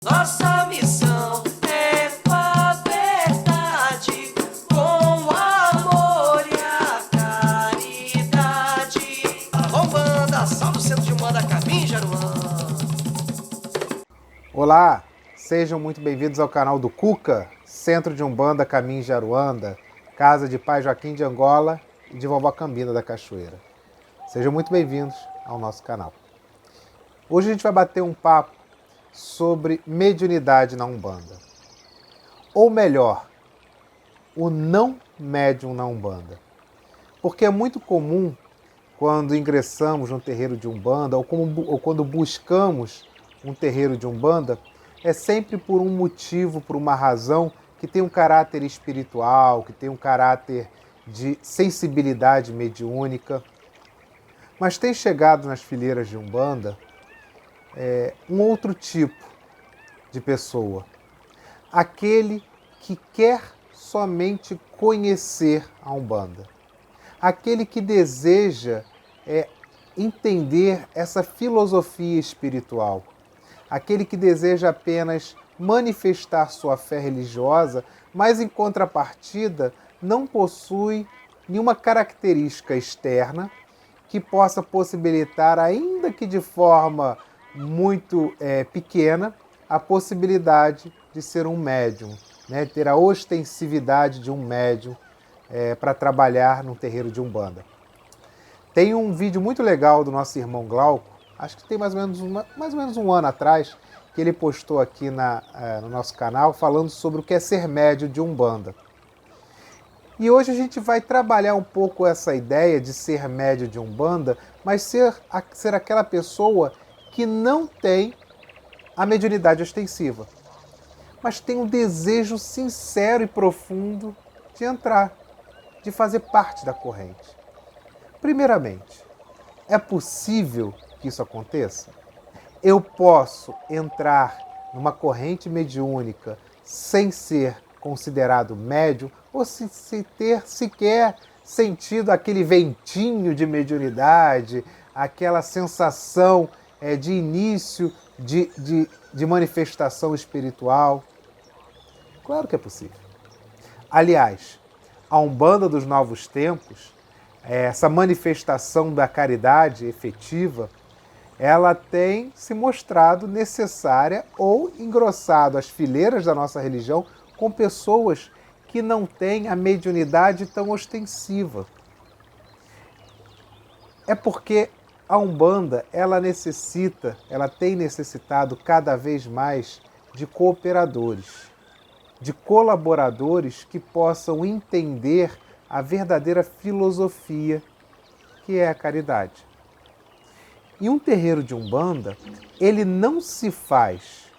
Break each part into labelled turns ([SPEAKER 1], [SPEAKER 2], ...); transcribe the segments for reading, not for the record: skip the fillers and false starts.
[SPEAKER 1] Nossa missão é com a verdade, com o amor e a caridade. Umbanda, salve o centro de Umbanda, Caminho Jaruã.
[SPEAKER 2] Olá, sejam muito bem-vindos ao canal do Cuca, Centro de Umbanda, Caminho Jaruanda, casa de Pai Joaquim de Angola e de Vovó Cambina da Cachoeira. Sejam muito bem-vindos ao nosso canal. Hoje a gente vai bater um papo sobre mediunidade na Umbanda. Ou melhor, o não médium na Umbanda. Porque é muito comum, quando ingressamos no terreiro de Umbanda, ou quando buscamos um terreiro de Umbanda, é sempre por um motivo, por uma razão que tem um caráter espiritual, que tem um caráter de sensibilidade mediúnica. Mas tem chegado nas fileiras de Umbanda um outro tipo de pessoa. Aquele que quer somente conhecer a Umbanda. Aquele que deseja entender essa filosofia espiritual. Aquele que deseja apenas manifestar sua fé religiosa, mas em contrapartida não possui nenhuma característica externa que possa possibilitar, ainda que de forma muito pequena, a possibilidade de ser um médium, né? Ter a ostensividade de um médium para trabalhar no terreiro de Umbanda. Tem um vídeo muito legal do nosso irmão Glauco, acho que tem mais ou menos um ano atrás, que ele postou aqui no nosso canal, falando sobre o que é ser médium de Umbanda. E hoje a gente vai trabalhar um pouco essa ideia de ser médium de Umbanda, mas ser aquela pessoa que não tem a mediunidade ostensiva, mas tem um desejo sincero e profundo de entrar, de fazer parte da corrente. Primeiramente, é possível que isso aconteça? Eu posso entrar numa corrente mediúnica sem ser considerado médium ou sem ter sequer sentido aquele ventinho de mediunidade, aquela sensação de início de manifestação espiritual? Claro que é possível. Aliás, a Umbanda dos Novos Tempos, essa manifestação da caridade efetiva, ela tem se mostrado necessária ou engrossado as fileiras da nossa religião com pessoas que não têm a mediunidade tão ostensiva. É porque a Umbanda, ela tem necessitado cada vez mais de cooperadores, de colaboradores que possam entender a verdadeira filosofia que é a caridade. E um terreiro de Umbanda, ele não se faz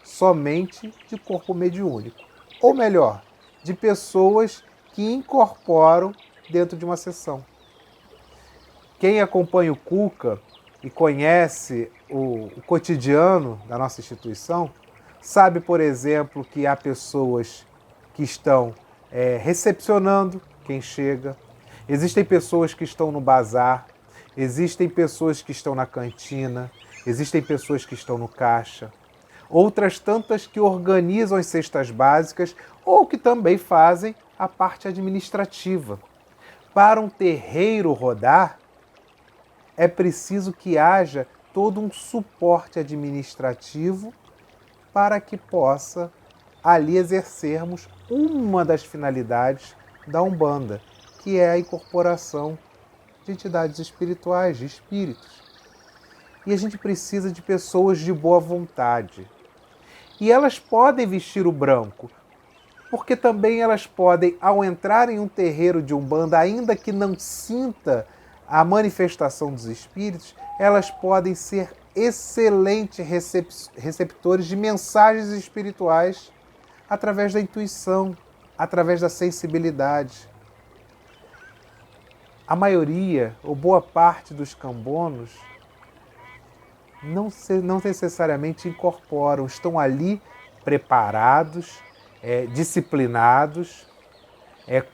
[SPEAKER 2] somente de corpo mediúnico. Ou melhor, de pessoas que incorporam dentro de uma sessão. Quem acompanha o Cuca e conhece o cotidiano da nossa instituição, sabe, por exemplo, que há pessoas que estão recepcionando quem chega, existem pessoas que estão no bazar, existem pessoas que estão na cantina, existem pessoas que estão no caixa, outras tantas que organizam as cestas básicas ou que também fazem a parte administrativa. Para um terreiro rodar, é preciso que haja todo um suporte administrativo para que possa ali exercermos uma das finalidades da Umbanda, que é a incorporação de entidades espirituais, de espíritos. E a gente precisa de pessoas de boa vontade. E elas podem vestir o branco, porque também elas podem, ao entrar em um terreiro de Umbanda, ainda que não sinta a manifestação dos espíritos, elas podem ser excelentes receptores de mensagens espirituais através da intuição, através da sensibilidade. A maioria, ou boa parte dos cambonos, não necessariamente incorporam, estão ali preparados, disciplinados,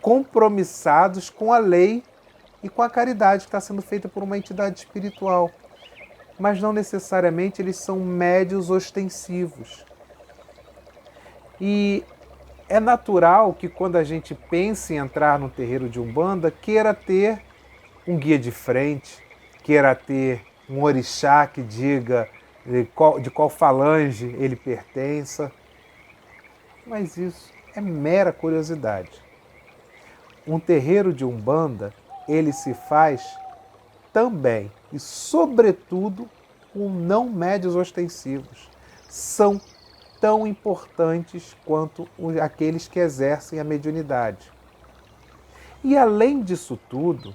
[SPEAKER 2] compromissados com a lei e com a caridade que está sendo feita por uma entidade espiritual. Mas não necessariamente eles são médiuns ostensivos. E é natural que quando a gente pense em entrar no terreiro de Umbanda, queira ter um guia de frente, queira ter um orixá que diga de qual falange ele pertença. Mas isso é mera curiosidade. Um terreiro de Umbanda, ele se faz também e sobretudo com não médios ostensivos. São tão importantes quanto aqueles que exercem a mediunidade. E além disso tudo,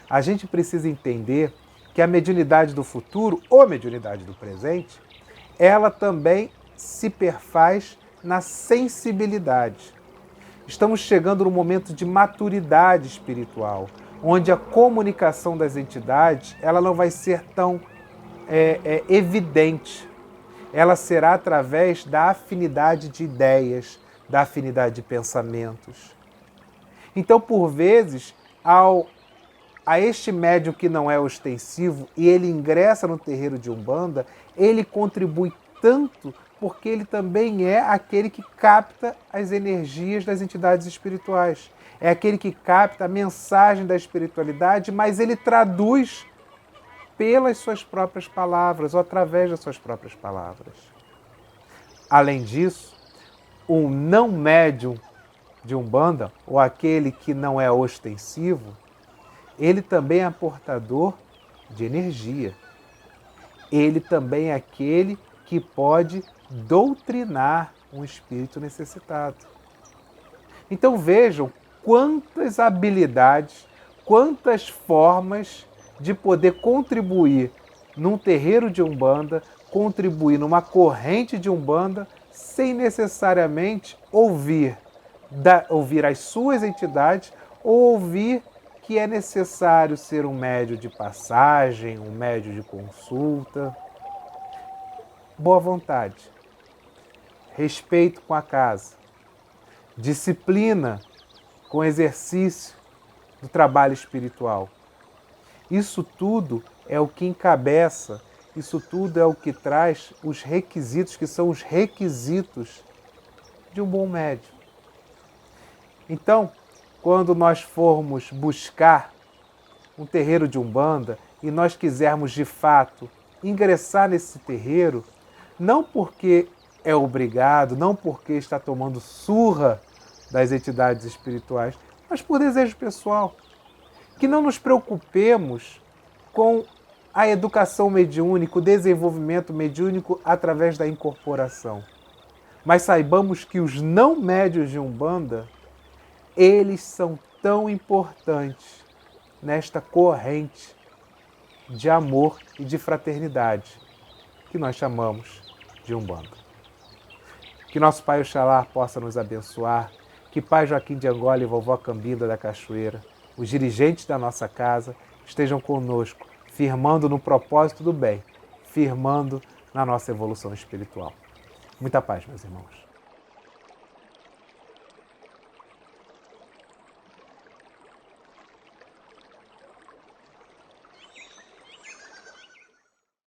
[SPEAKER 2] a gente precisa entender que a mediunidade do futuro, ou a mediunidade do presente, ela também se perfaz na sensibilidade. Estamos chegando num momento de maturidade espiritual, onde a comunicação das entidades ela não vai ser tão evidente. Ela será através da afinidade de ideias, da afinidade de pensamentos. Então, por vezes, a este médium que não é ostensivo e ele ingressa no terreiro de Umbanda, ele contribui tanto porque ele também é aquele que capta as energias das entidades espirituais. É aquele que capta a mensagem da espiritualidade, mas ele traduz pelas suas próprias palavras ou através das suas próprias palavras. Além disso, o não médium de Umbanda, ou aquele que não é ostensivo, ele também é portador de energia. Ele também é aquele que pode doutrinar um espírito necessitado. Então vejam quantas habilidades, quantas formas de poder contribuir num terreiro de Umbanda, contribuir numa corrente de Umbanda, sem necessariamente ouvir as suas entidades ou ouvir que é necessário ser um médium de passagem, um médium de consulta. Boa vontade, respeito com a casa, disciplina com exercício do trabalho espiritual. Isso tudo é o que encabeça, isso tudo é o que traz os requisitos, que são os requisitos de um bom médium. Então, quando nós formos buscar um terreiro de Umbanda e nós quisermos de fato ingressar nesse terreiro, não porque é obrigado, não porque está tomando surra das entidades espirituais, mas por desejo pessoal. Que não nos preocupemos com a educação mediúnica, o desenvolvimento mediúnico através da incorporação. Mas saibamos que os não médios de Umbanda, eles são tão importantes nesta corrente de amor e de fraternidade que nós chamamos de Umbanda. Que nosso Pai Oxalá possa nos abençoar, que Pai Joaquim de Angola e Vovó Cambinda da Cachoeira, os dirigentes da nossa casa, estejam conosco, firmando no propósito do bem, firmando na nossa evolução espiritual. Muita paz, meus irmãos.